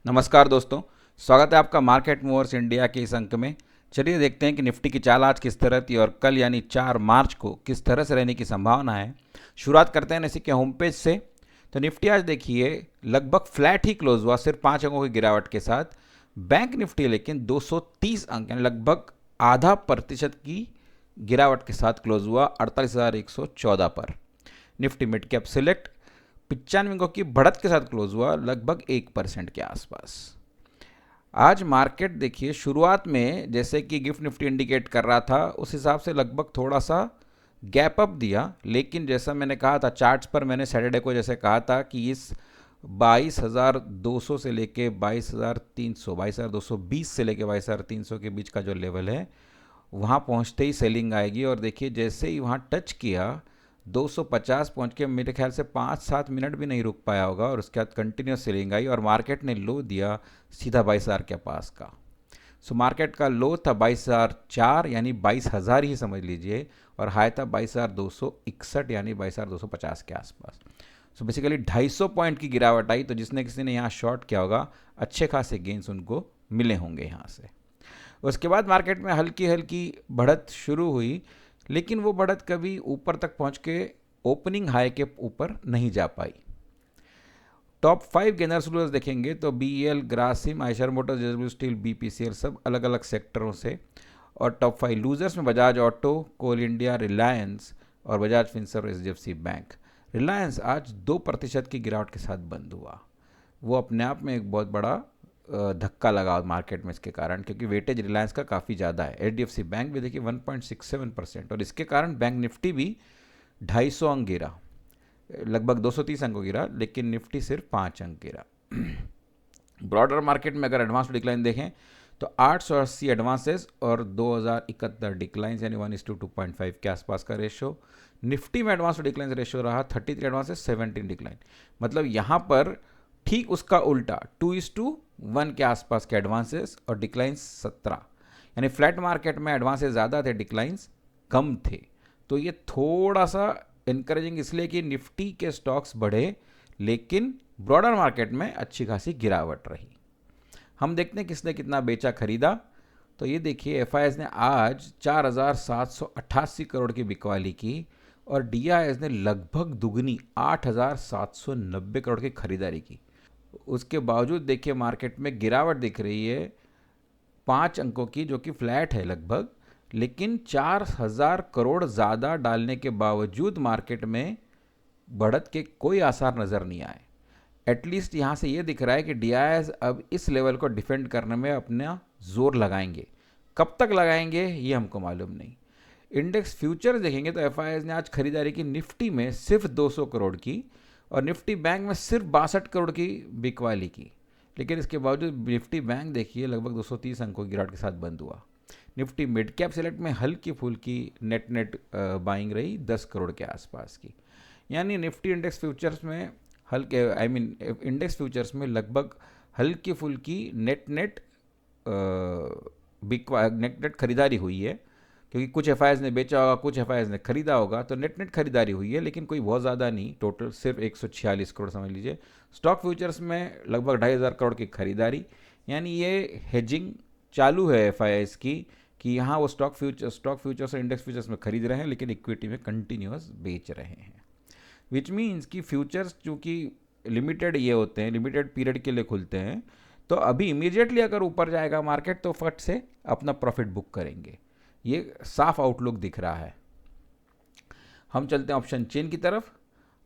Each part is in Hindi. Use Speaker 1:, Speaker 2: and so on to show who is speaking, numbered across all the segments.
Speaker 1: नमस्कार दोस्तों, स्वागत है आपका मार्केट मूवर्स इंडिया के इस अंक में। चलिए देखते हैं कि निफ्टी की चाल आज किस तरह थी और कल यानी 4 मार्च को किस तरह से रहने की संभावना है। शुरुआत करते हैं इसी के होम पेज से। तो निफ्टी आज देखिए लगभग फ्लैट ही क्लोज हुआ, सिर्फ 5 अंकों की गिरावट के साथ। बैंक निफ्टी लेकिन 230 अंक यानी लगभग आधा प्रतिशत की गिरावट के साथ क्लोज हुआ 48,114 पर। निफ्टी मिड कैप सिलेक्ट 95 अंकों की बढ़त के साथ क्लोज हुआ लगभग 1% के आसपास। आज मार्केट देखिए शुरुआत में जैसे कि गिफ्ट निफ्टी इंडिकेट कर रहा था उस हिसाब से लगभग थोड़ा सा गैप अप दिया, लेकिन जैसा मैंने कहा था चार्ट्स पर, मैंने सैटरडे को जैसे कहा था कि इस 22,200 से लेके 22,300 22,220 से लेके 22,300 के बीच का जो लेवल है वहाँ पहुँचते ही सेलिंग आएगी। और देखिए जैसे ही वहाँ टच किया 250 पहुंच के मेरे ख्याल से 5-7 मिनट भी नहीं रुक पाया होगा और उसके बाद कंटिन्यूस सेलिंग आई और मार्केट ने लो दिया सीधा 22,000 के पास का। सो मार्केट का लो था 22,004 यानी 22,000 ही समझ लीजिए, और हाई था 22,261 यानी 22,250 के आसपास। सो बेसिकली 250 पॉइंट की गिरावट आई। तो जिसने किसी ने यहाँ शॉर्ट किया होगा अच्छे खासे गेंस उनको मिले होंगे यहाँ से। उसके बाद मार्केट में हल्की हल्की बढ़त शुरू हुई, लेकिन वो बढ़त कभी ऊपर तक पहुंच के ओपनिंग हाई के ऊपर नहीं जा पाई। टॉप 5 गेनर्स लूजर्स देखेंगे तो BEL, Grasim, Eicher Motors, JSW steel, BPCL सब अलग अलग सेक्टरों से। और टॉप 5 लूजर्स में बजाज ऑटो, कोल इंडिया, रिलायंस और Bajaj Finserv, HDFC bank. Reliance आज 2% की गिरावट के साथ बंद हुआ। वो अपने आप में एक बहुत बड़ा धक्का लगा मार्केट में इसके कारण, क्योंकि वेटेज रिलायंस का काफ़ी ज़्यादा है। एचडीएफसी बैंक भी देखिए 1.67%, और इसके कारण बैंक निफ्टी भी 250 अंक गिरा, लगभग 230 अंक गिरा, लेकिन निफ्टी सिर्फ 5 अंक गिरा। ब्रॉडर मार्केट में अगर एडवांस डिक्लाइन देखें तो 880 एडवांसेस और 2071 डिक्लाइन यानी 1:2.5 के आसपास का रेशो। निफ्टी में एडवांस डिक्लाइन रेशो रहा 33 एडवांसेस 17 डिक्लाइन। मतलब यहाँ पर ठीक उसका उल्टा 2:1 के आसपास के एडवांसेस और डिक्लाइंस 17, यानी फ्लैट मार्केट में एडवांसेस ज़्यादा थे, डिक्लाइंस कम थे। तो ये थोड़ा सा इनकरेजिंग इसलिए कि निफ्टी के स्टॉक्स बढ़े, लेकिन ब्रॉडर मार्केट में अच्छी खासी गिरावट रही। हम देखते हैं किसने कितना बेचा खरीदा। तो ये देखिए एफआईएस ने आज 4,788 करोड़ की बिकवाली की और डीआईएस ने लगभग दुगनी 8,790 करोड़ की खरीदारी की। उसके बावजूद देखिए मार्केट में गिरावट दिख रही है 5 अंकों की, जो कि फ्लैट है लगभग, लेकिन 4,000 करोड़ ज़्यादा डालने के बावजूद मार्केट में बढ़त के कोई आसार नज़र नहीं आए। एटलीस्ट यहाँ से ये दिख रहा है कि डीआईएस अब इस लेवल को डिफेंड करने में अपना जोर लगाएंगे। कब तक लगाएंगे ये हमको मालूम नहीं। इंडेक्स फ्यूचर देखेंगे तो एफआईएस ने आज खरीदारी की निफ्टी में सिर्फ 200 करोड़ की और निफ्टी बैंक में सिर्फ 62 करोड़ की बिकवाली की, लेकिन इसके बावजूद निफ्टी बैंक देखिए लगभग 230 अंकों की गिरावट के साथ बंद हुआ। निफ्टी मिड कैप सेलेक्ट में हल्की फुल्की नेट बाइंग रही 10 करोड़ के आसपास की। यानी निफ्टी इंडेक्स फ्यूचर्स में हल्के इंडेक्स फ्यूचर्स में लगभग हल्की फुल्की नेट खरीदारी हुई है, क्योंकि कुछ एफआईएस ने बेचा होगा, कुछ एफआईएस ने खरीदा होगा, तो नेट खरीदारी हुई है, लेकिन कोई बहुत ज़्यादा नहीं। टोटल सिर्फ 146 करोड़ समझ लीजिए। स्टॉक फ्यूचर्स में लगभग 2,500 करोड़ की खरीदारी, यानी ये हेजिंग चालू है एफआईएस की कि यहाँ वो स्टॉक फ्यूचर्स और इंडेक्स फ्यूचर्स में खरीद रहे हैं, लेकिन इक्विटी में कंटिन्यूस बेच रहे हैं। विच मीन्स कि फ्यूचर्स चूँकि लिमिटेड ये होते हैं, लिमिटेड पीरियड के लिए खुलते हैं, तो अभी इमीडिएटली अगर ऊपर जाएगा मार्केट तो फट से अपना प्रॉफिट बुक करेंगे। ये साफ आउटलुक दिख रहा है। हम चलते हैं ऑप्शन चेन की तरफ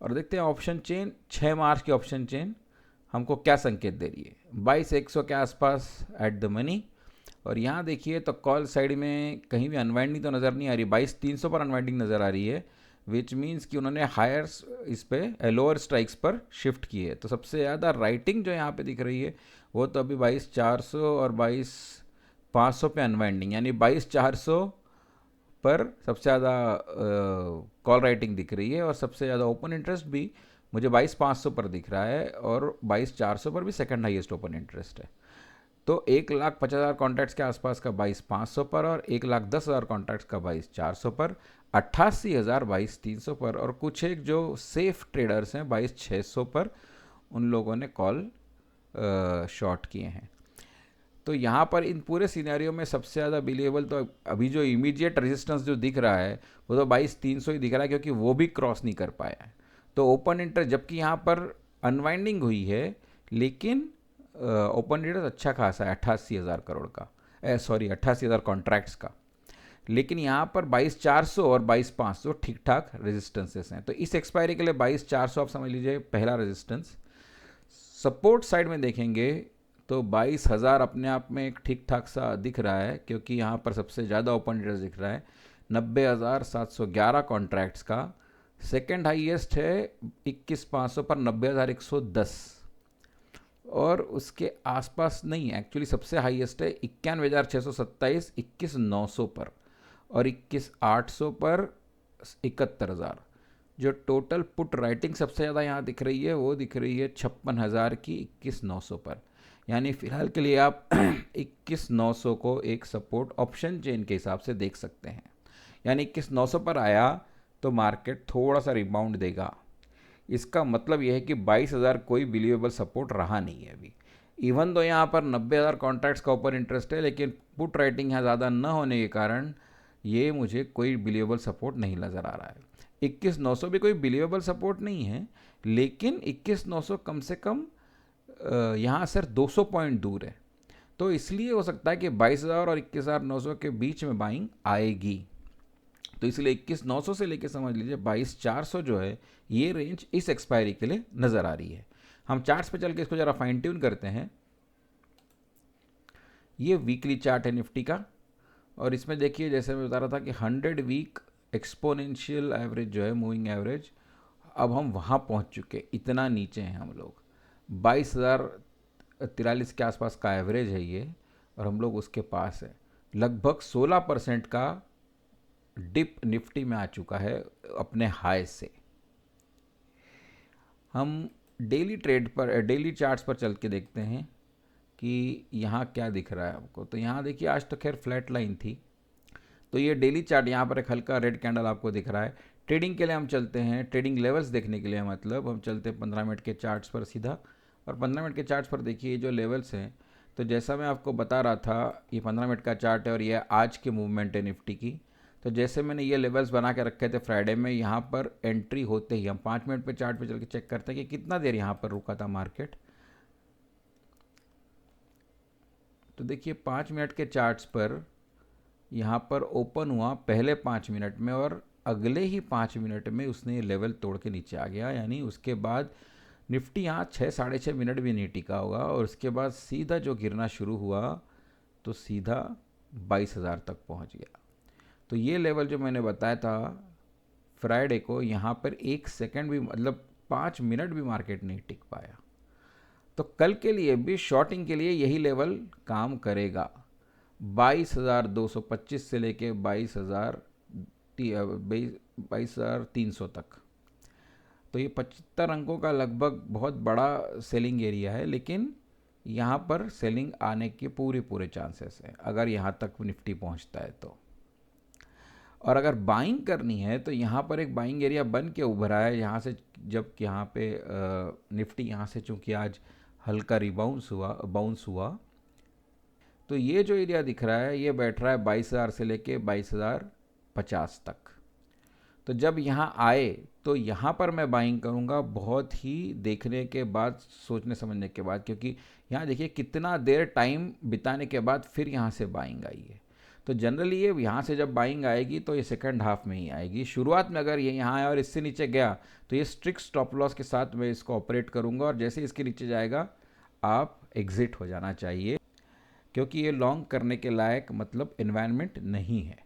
Speaker 1: और देखते हैं ऑप्शन चेन 6 मार्च की ऑप्शन चेन हमको क्या संकेत दे रही है। 22,100 के आसपास एट द मनी, और यहाँ देखिए तो कॉल साइड में कहीं भी अनवाइंडिंग तो नज़र नहीं आ रही, 22,300 पर अनवाइंडिंग नज़र आ रही है, विच मीन्स कि उन्होंने हायर इस पे लोअर स्ट्राइक्स पर शिफ्ट की है। तो सबसे ज़्यादा राइटिंग जो यहाँ पे दिख रही है वो तो अभी 22,400 और 22,500 पे अनवाइंडिंग, यानी 22,400 पर सबसे ज़्यादा कॉल राइटिंग दिख रही है और सबसे ज़्यादा ओपन इंटरेस्ट भी मुझे 22,500 पर दिख रहा है और 22,400 पर भी सेकंड हाईएस्ट ओपन इंटरेस्ट है। तो 1,50,000 कॉन्ट्रैक्ट्स के आसपास का 22,500 पर और 1,10,000 कॉन्ट्रैक्ट्स का 22,400 पर, 88,000 22,300 पर, और कुछ एक जो सेफ ट्रेडर्स हैं 22,600 पर, उन लोगों ने कॉल शॉर्ट किए हैं। तो यहाँ पर इन पूरे सिनेरियो में सबसे ज़्यादा बिलीवेबल तो अभी जो इमीडिएट रेजिस्टेंस जो दिख रहा है वो तो 22,300 ही दिख रहा है, क्योंकि वो भी क्रॉस नहीं कर पाया है। तो ओपन इंटरेस्ट, जबकि यहाँ पर अनवाइंडिंग हुई है, लेकिन ओपन इंटरेस्ट अच्छा खासा है 88,000 करोड़ का, 88,000 कॉन्ट्रैक्ट्स का। लेकिन यहाँ पर 22,400 और 22,500 ठीक ठाक रेजिस्टेंसेस हैं। तो इस एक्सपायरी के लिए 22,400 आप समझ लीजिए पहला रेजिस्टेंस। सपोर्ट साइड में देखेंगे तो 22,000 अपने आप में एक ठीक ठाक सा दिख रहा है, क्योंकि यहाँ पर सबसे ज़्यादा ओपन इंटरेस्ट दिख रहा है 90,711 कॉन्ट्रैक्ट्स का। सेकेंड हाईएस्ट है 21,500 पर 90,110, और उसके आसपास नहीं, एक्चुअली सबसे हाईएस्ट है 91,627 21,900 पर, और 21,800 पर 71,000। जो टोटल पुट राइटिंग सबसे ज़्यादा यहाँ दिख रही है वो दिख रही है 56,000 की 21,900 पर। यानी फ़िलहाल के लिए आप 21,900 को एक सपोर्ट ऑप्शन चेन के हिसाब से देख सकते हैं। यानी 21,900 पर आया तो मार्केट थोड़ा सा रिबाउंड देगा। इसका मतलब यह है कि 22,000 कोई बिलीवेबल सपोर्ट रहा नहीं है अभी। इवन तो यहाँ पर 90,000 कॉन्ट्रैक्ट्स का ऊपर इंटरेस्ट है, लेकिन पुट राइटिंग यहाँ ज़्यादा न होने के कारण ये मुझे कोई बिलीवेबल सपोर्ट नहीं नज़र आ रहा है। 21,900 भी कोई बिलीवेबल सपोर्ट नहीं है, लेकिन 21,900 कम से कम यहाँ सिर्फ 200 पॉइंट दूर है। तो इसलिए हो सकता है कि 22,000 और 21,900 के बीच में बाइंग आएगी। तो इसलिए 21,900 से लेके समझ लीजिए 22,400 जो है ये रेंज इस एक्सपायरी के लिए नज़र आ रही है। हम चार्ट्स पे चल के इसको ज़रा फाइन ट्यून करते हैं। ये वीकली चार्ट है निफ्टी का, और इसमें देखिए जैसे मैं बता रहा था कि 100 वीक एक्सपोनेंशियल एवरेज जो है, मूविंग एवरेज, अब हम वहाँ पहुँच चुके, इतना नीचे हैं हम लोग। 22,043 के आसपास का एवरेज है ये, और हम लोग उसके पास है। लगभग 16% का डिप निफ्टी में आ चुका है अपने हाई से। हम डेली ट्रेड पर, डेली चार्ट्स पर चल के देखते हैं कि यहाँ क्या दिख रहा है आपको। तो यहाँ देखिए आज तो खैर फ्लैट लाइन थी, तो ये डेली चार्ट यहाँ पर एक हल्का रेड कैंडल आपको दिख रहा है। ट्रेडिंग के लिए हम चलते हैं, ट्रेडिंग लेवल्स देखने के लिए, मतलब हम चलते हैं 15 मिनट के चार्ट्स पर सीधा। और 15 मिनट के चार्ट्स पर देखिए जो लेवल्स हैं, तो जैसा मैं आपको बता रहा था ये 15 मिनट का चार्ट है और ये आज की मूवमेंट है निफ्टी की। तो जैसे मैंने ये लेवल्स बना के रखे थे फ्राइडे में, यहाँ पर एंट्री होते ही हम 5 मिनट पे चार्ट पे चल के चेक करते हैं कि कितना देर यहाँ पर रुका था मार्केट। तो देखिए 5 मिनट के चार्ट्स पर यहाँ पर ओपन हुआ पहले 5 मिनट में, और अगले ही 5 मिनट में उसने लेवल तोड़ के नीचे आ गया। यानी उसके बाद निफ्टी यहाँ 6-6.5 मिनट भी नहीं टिका होगा, और उसके बाद सीधा जो गिरना शुरू हुआ तो सीधा 22,000 तक पहुँच गया। तो ये लेवल जो मैंने बताया था फ्राइडे को, यहाँ पर 1 सेकंड भी, मतलब 5 मिनट भी मार्केट नहीं टिक पाया। तो कल के लिए भी शॉर्टिंग के लिए यही लेवल काम करेगा, 22,225 से लेके 22,300 तक। तो ये 75 अंकों का लगभग बहुत बड़ा सेलिंग एरिया है, लेकिन यहाँ पर सेलिंग आने के पूरे चांसेस हैं अगर यहाँ तक निफ्टी पहुँचता है तो। और अगर बाइंग करनी है तो यहाँ पर एक बाइंग एरिया बन के उभरा है यहाँ से, जब यहाँ पे निफ्टी यहाँ से चूँकि आज हल्का बाउंस हुआ, तो ये जो एरिया दिख रहा है ये बैठ रहा है 22,000 से लेके 22,050 तक। तो जब यहाँ आए तो यहाँ पर मैं बाइंग करूँगा, बहुत ही देखने के बाद, सोचने समझने के बाद, क्योंकि यहाँ देखिए कितना देर टाइम बिताने के बाद फिर यहाँ से बाइंग आई है। तो जनरली ये यहाँ से जब बाइंग आएगी तो ये सेकंड हाफ में ही आएगी। शुरुआत में अगर ये यहाँ आया और इससे नीचे गया तो ये स्ट्रिक्ट स्टॉप लॉस के साथ मैं इसको ऑपरेट करूँगा, और जैसे इसके नीचे जाएगा आप एग्जिट हो जाना चाहिए, क्योंकि ये लॉन्ग करने के लायक मतलब एनवायरनमेंट नहीं है।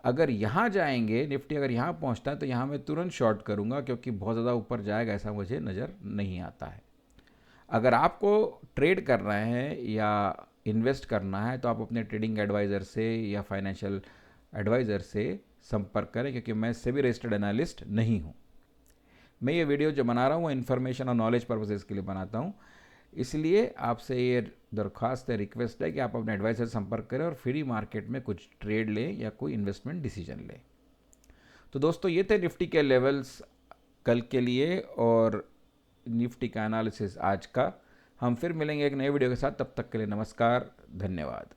Speaker 1: अगर यहाँ जाएंगे, निफ्टी अगर यहाँ पहुँचता है तो यहाँ मैं तुरंत शॉर्ट करूँगा, क्योंकि बहुत ज़्यादा ऊपर जाएगा ऐसा मुझे नज़र नहीं आता है। अगर आपको ट्रेड करना है या इन्वेस्ट करना है तो आप अपने ट्रेडिंग एडवाइज़र से या फाइनेंशियल एडवाइज़र से संपर्क करें, क्योंकि मैं सेबी रजिस्टर्ड एनालिस्ट नहीं हूँ। मैं ये वीडियो जो बना रहा हूँ वो इन्फॉर्मेशन और नॉलेज पर्पसेस के लिए बनाता हूँ, इसलिए आपसे ये दरख्वास्त है, रिक्वेस्ट है कि आप अपने एडवाइज़र से संपर्क करें और फ्री मार्केट में कुछ ट्रेड लें या कोई इन्वेस्टमेंट डिसीजन लें। तो दोस्तों ये थे निफ्टी के लेवल्स कल के लिए और निफ्टी का एनालिसिस आज का। हम फिर मिलेंगे एक नए वीडियो के साथ, तब तक के लिए नमस्कार, धन्यवाद।